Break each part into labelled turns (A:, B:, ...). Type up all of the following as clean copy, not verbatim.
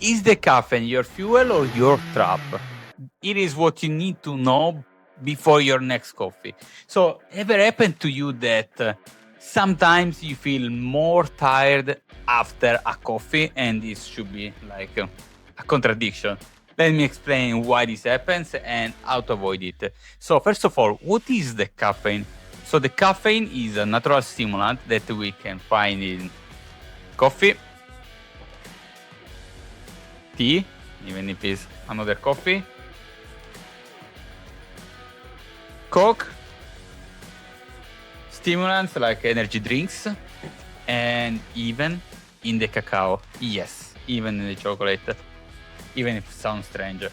A: Is the caffeine your fuel or your trap? It is what you need to know before your next coffee. So, ever happened to you that sometimes you feel more tired after a coffee, and this should be like a contradiction? Let me explain why this happens and how to avoid it. So, first of all, what is the caffeine? So, the caffeine is a natural stimulant that we can find in coffee, tea, even if it's another coffee, Coke, stimulants like energy drinks, and even in the cacao. Yes, even in the chocolate, even if it sounds strange.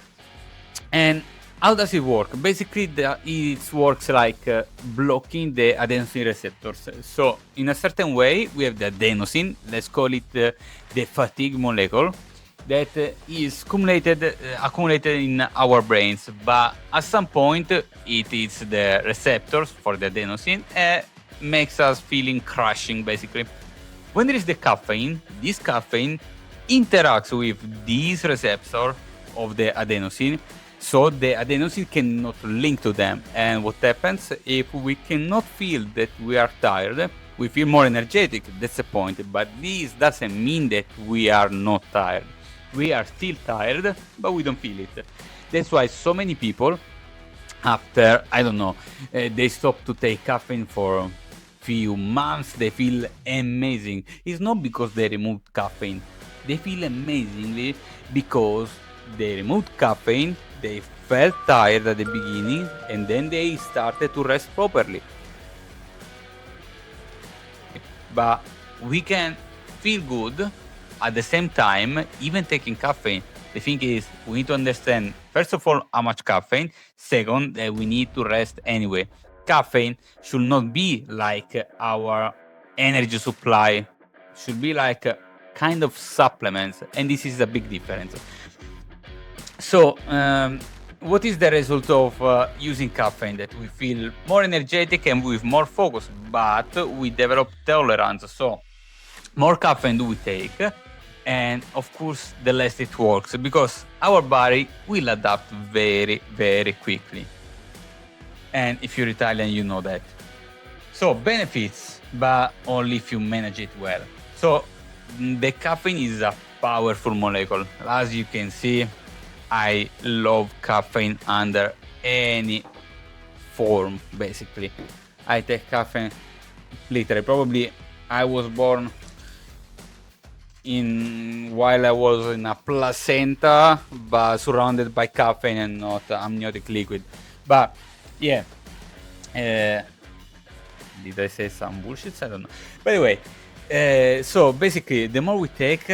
A: And how does it work? Basically, it works like blocking the adenosine receptors. So, in a certain way, we have the adenosine, let's call it the fatigue molecule, that is accumulated in our brains, but at some point it is the receptors for the adenosine makes us feeling crashing basically. When there is the caffeine, this caffeine interacts with these receptors of the adenosine, so the adenosine cannot link to them. And what happens if we cannot feel that we are tired? We feel more energetic, that's the point, but this doesn't mean that we are not tired. We are still tired, but we don't feel it. That's why so many people, after, I don't know, they stop to take caffeine for a few months, they feel amazing. It's not because they removed caffeine. They feel amazingly because they removed caffeine, they felt tired at the beginning, and then they started to rest properly. But we can feel good at the same time, even taking caffeine. The thing is, we need to understand, first of all, how much caffeine. Second, that we need to rest anyway. Caffeine should not be like our energy supply, should be like a kind of supplements, and this is a big difference. So, what is the result of using caffeine? That we feel more energetic and with more focus, but we develop tolerance. So, more caffeine do we take, and of course the less it works, because our body will adapt very very quickly, and if you're Italian you know that. So benefits, but only if you manage it well. So the caffeine is a powerful molecule. As you can see, I love caffeine under any form. Basically, I take caffeine literally. Probably I was born while I was in a placenta, but surrounded by caffeine and not amniotic liquid. But yeah, did I say some bullshit? I don't know. By the way, so basically, the more we take,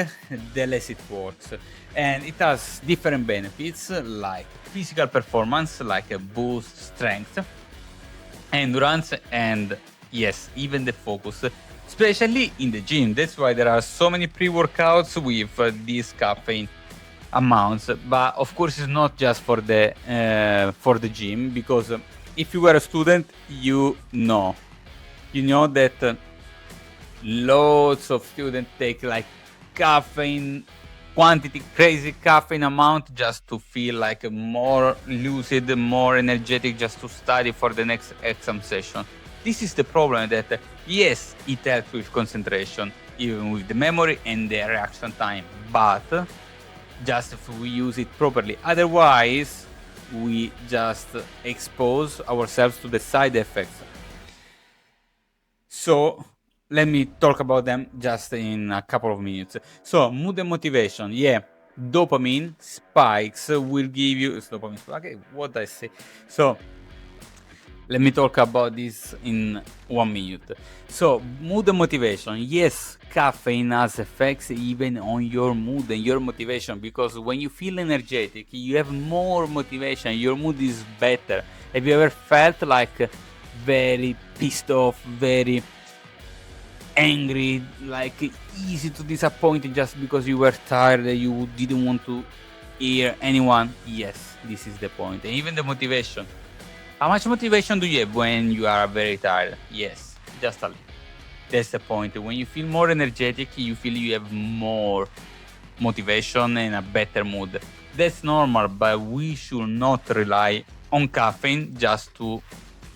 A: the less it works, and it has different benefits like physical performance, like a boost strength, endurance, and yes, even the focus, especially in the gym. That's why there are so many pre-workouts with these caffeine amounts. But of course, it's not just for the gym, because if you were a student, you know that loads of students take like caffeine quantity, crazy caffeine amount, just to feel like more lucid, more energetic, just to study for the next exam session. This is the problem, that yes, it helps with concentration, even with the memory and the reaction time, but just if we use it properly. Otherwise, we just expose ourselves to the side effects. So let me talk about them just in a couple of minutes. So mood and motivation, yeah, dopamine spikes will give you dopamine. Okay, what I say? So let me talk about this in 1 minute. So, mood and motivation. Yes, caffeine has effects even on your mood and your motivation, because when you feel energetic, you have more motivation, your mood is better. Have you ever felt like very pissed off, very angry, like easy to disappoint just because you were tired and you didn't want to hear anyone? Yes, this is the point. And even the motivation. How much motivation do you have when you are very tired? Yes, just a little. That's the point. When you feel more energetic, you feel you have more motivation and a better mood. That's normal, but we should not rely on caffeine just to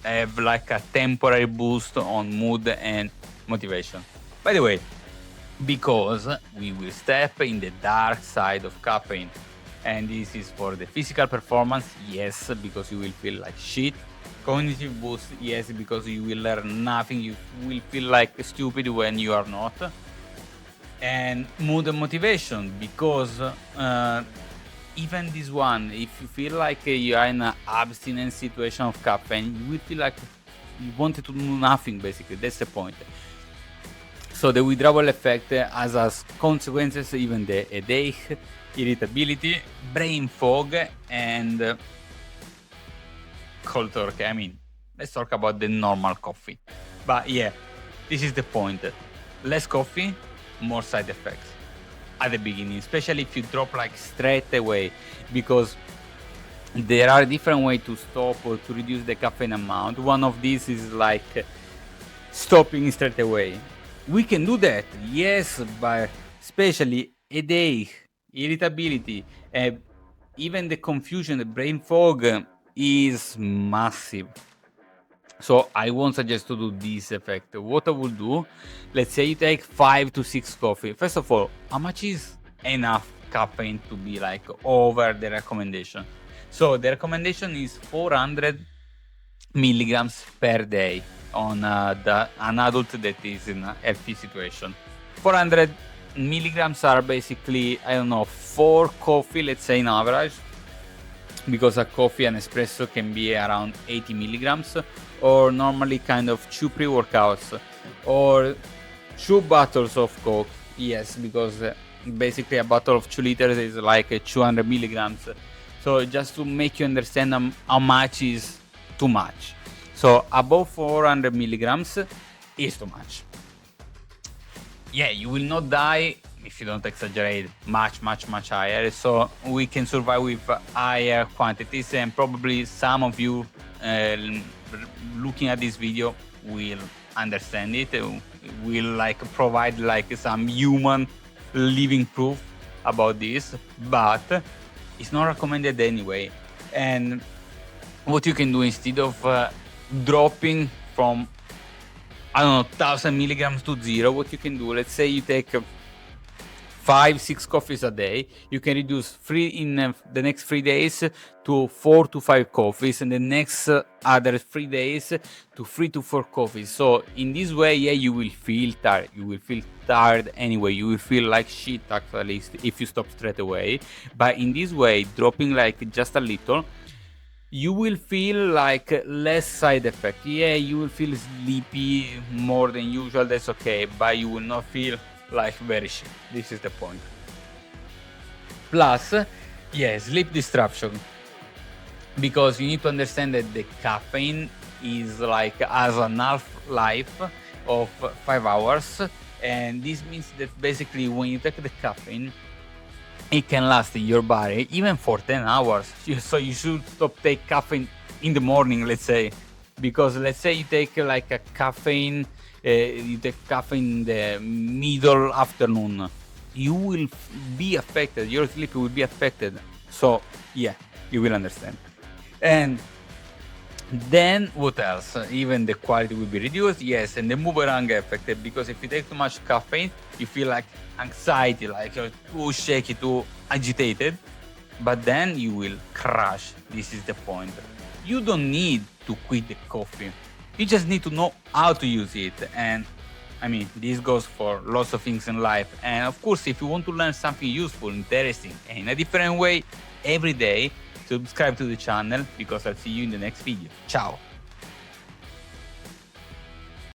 A: have like a temporary boost on mood and motivation. By the way, because we will step in the dark side of caffeine. And this is for the physical performance, yes, because you will feel like shit. Cognitive boost, yes, because you will learn nothing, you will feel like stupid when you are not. And mood and motivation, because even this one, if you feel like you are in an abstinence situation of caffeine, you will feel like you wanted to do nothing, basically. That's the point. So the withdrawal effect has as consequences even the headache, irritability, brain fog, and cold turkey. I mean, let's talk about the normal coffee. But yeah, this is the point. Less coffee, more side effects at the beginning, especially if you drop like straight away, because there are different ways to stop or to reduce the caffeine amount. One of these is like stopping straight away. We can do that, yes, but especially headache, irritability, even the confusion, the brain fog is massive. So I won't suggest to do this effect. What I will do, let's say you take 5 to 6 coffee. First of all, how much is enough caffeine to be like over the recommendation? So the recommendation is 400 milligrams per day on an adult that is in a healthy situation. 400 milligrams are basically, I don't know, 4 coffee, let's say in average, because a coffee and espresso can be around 80 milligrams, or normally kind of 2 pre-workouts, or 2 bottles of Coke. Yes, because basically a bottle of 2 liters is like 200 milligrams. So just to make you understand how much is too much. So above 400 milligrams is too much. Yeah, you will not die if you don't exaggerate much higher. So we can survive with higher quantities, and probably some of you looking at this video will understand it. Will like provide like some human living proof about this, but it's not recommended anyway. And what you can do instead of dropping from, I don't know, 1000 milligrams to 0, what you can do, let's say you take 5-6 coffees a day, you can reduce in the next 3 days to 4 to 5 coffees, and the next other 3 days to 3 to 4 coffees. So in this way, yeah, you will feel tired. You will feel tired anyway. You will feel like shit actually if you stop straight away. But in this way, dropping like just a little, you will feel like less side effect. Yeah, you will feel sleepy more than usual, that's okay, but you will not feel like very shit. This is the point. Plus, yeah, sleep disruption. Because you need to understand that the caffeine is like has an half-life of 5 hours, and this means that basically when you take the caffeine, it can last in your body even for 10 hours. So you should stop take caffeine in the morning, let's say, because let's say you take like a caffeine, you take caffeine in the middle afternoon, you will be affected. Your sleep will be affected. So yeah, you will understand. And then what else? Even the quality will be reduced, yes, and the boomerang effect, because if you take too much caffeine, you feel like anxiety, like you're too shaky, too agitated, but then you will crash. This is the point. You don't need to quit the coffee. You just need to know how to use it. And I mean, this goes for lots of things in life. And of course, if you want to learn something useful, interesting, and in a different way every day, subscribe to the channel, because I'll see you in the next video. Ciao!